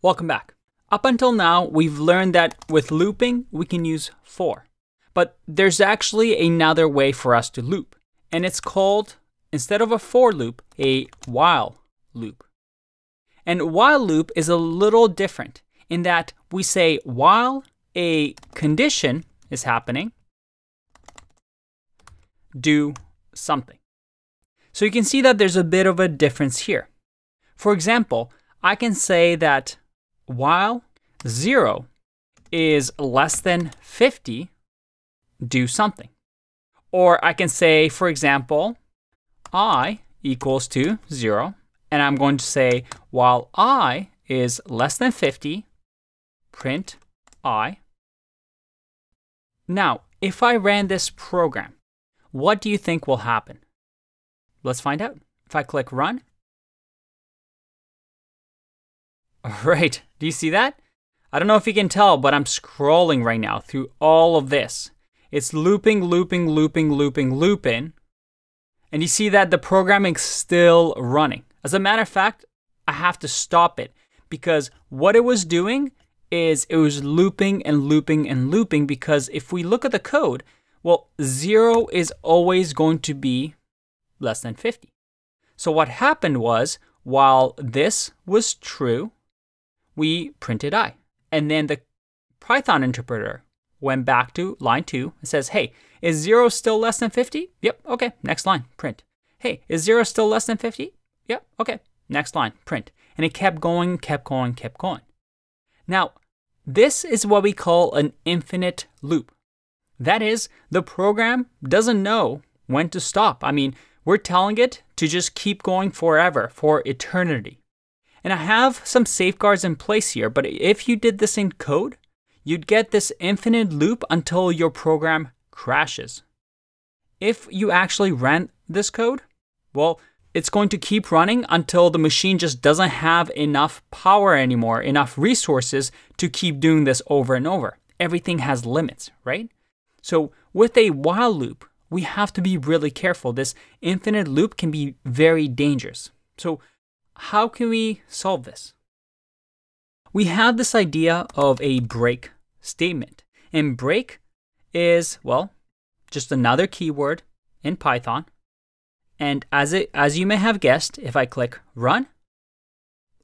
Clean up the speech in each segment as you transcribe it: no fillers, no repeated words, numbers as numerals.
Welcome back. Up until now, we've learned that with looping, we can use for. But there's actually another way for us to loop. And it's called, instead of a for loop, a while loop. And while loop is a little different in that we say while a condition is happening, do something. So you can see that there's a bit of a difference here. For example, I can say that while 0 is less than 50, do something. Or I can say, for example, I equals to 0, and I'm going to say while I is less than 50, print I. Now, if I ran this program, what do you think will happen? Let's find out. If I click run. All right, do you see that? I don't know if you can tell, but I'm scrolling right now through all of this. It's looping, looping, looping, looping, looping. And you see that the programming is still running. As a matter of fact, I have to stop it because what it was doing is it was looping and looping and looping, because if we look at the code, well, 0 is always going to be less than 50. So what happened was, while this was true, we printed I. And then the Python interpreter went back to line 2 and says, hey, is 0 still less than 50? Yep, okay, next line, print. Hey, is 0 still less than 50? Yep, okay, next line, print. And it kept going, kept going, kept going. Now, this is what we call an infinite loop. That is, the program doesn't know when to stop. I mean, we're telling it to just keep going forever, for eternity. And I have some safeguards in place here, but if you did this in code, you'd get this infinite loop until your program crashes. If you actually ran this code, well, it's going to keep running until the machine just doesn't have enough power anymore, enough resources to keep doing this over and over. Everything has limits, right? So with a while loop, we have to be really careful. This infinite loop can be very dangerous. So how can we solve this? We have this idea of a break statement. And break is, well, just another keyword in Python. And as you may have guessed, if I click run,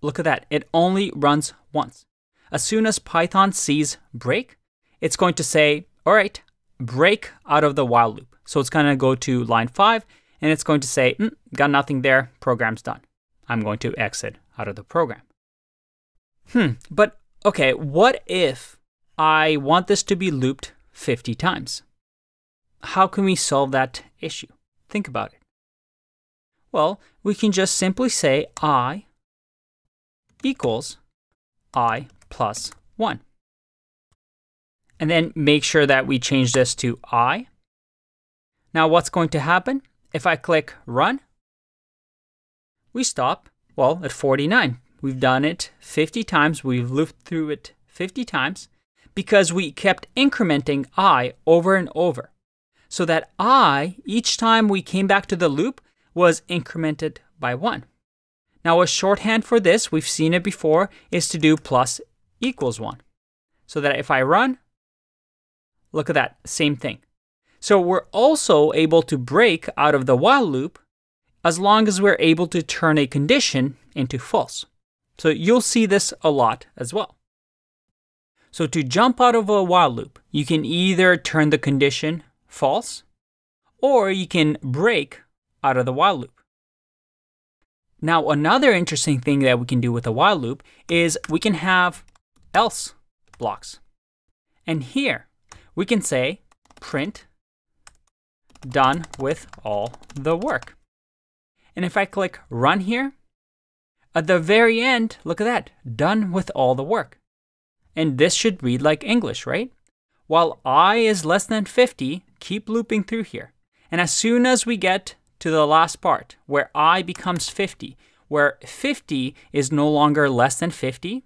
look at that. It only runs once. As soon as Python sees break, it's going to say, all right, break out of the while loop. So it's going to go to line 5, and it's going to say, got nothing there, program's done. I'm going to exit out of the program. But okay, what if I want this to be looped 50 times? How can we solve that issue? Think about it. Well, we can just simply say I equals I plus 1. And then make sure that we change this to I. Now what's going to happen? If I click run, we stop, well, at 49. We've done it 50 times. We've looped through it 50 times because we kept incrementing I over and over. So that I, each time we came back to the loop, was incremented by 1. Now a shorthand for this, we've seen it before, is to do plus equals 1. So that if I run, look at that, same thing. So we're also able to break out of the while loop as long as we're able to turn a condition into false. So you'll see this a lot as well. So to jump out of a while loop, you can either turn the condition false, or you can break out of the while loop. Now, another interesting thing that we can do with a while loop is we can have else blocks. And here we can say print done with all the work. And if I click run here, at the very end, look at that, done with all the work. And this should read like English, right? While I is less than 50, keep looping through here. And as soon as we get to the last part where I becomes 50, where 50 is no longer less than 50,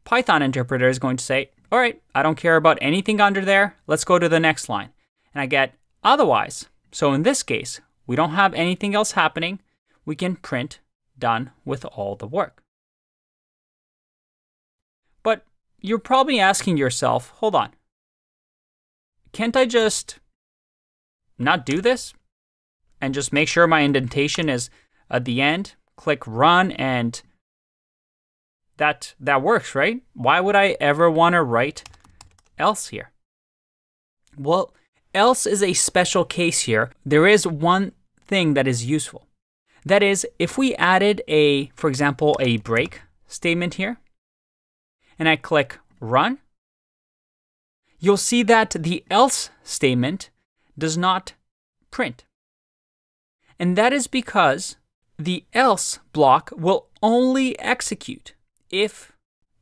Python interpreter is going to say, all right, I don't care about anything under there. Let's go to the next line. And I get otherwise. So in this case, we don't have anything else happening. We can print done with all the work. you're probably asking yourself, hold on, can't I just not do this and just make sure my indentation is at the end? Click run and that works, right? Why would I ever want to write else here? Well, else is a special case here. There is one thing that is useful. That is, if we added for example, a break statement here, and I click run, you'll see that the else statement does not print. And that is because the else block will only execute if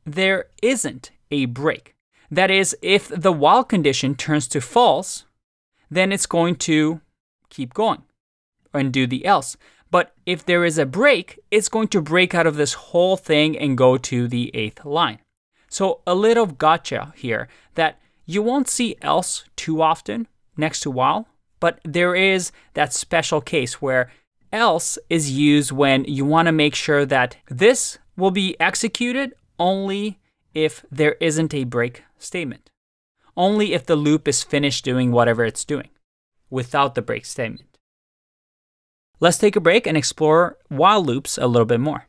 there isn't a break. That is, if the while condition turns to false, then it's going to keep going and do the else. But if there is a break, it's going to break out of this whole thing and go to the 8th line. So a little gotcha here that you won't see else too often next to while, but there is that special case where else is used when you want to make sure that this will be executed only if there isn't a break statement. Only if the loop is finished doing whatever it's doing without the break statement. Let's take a break and explore while loops a little bit more.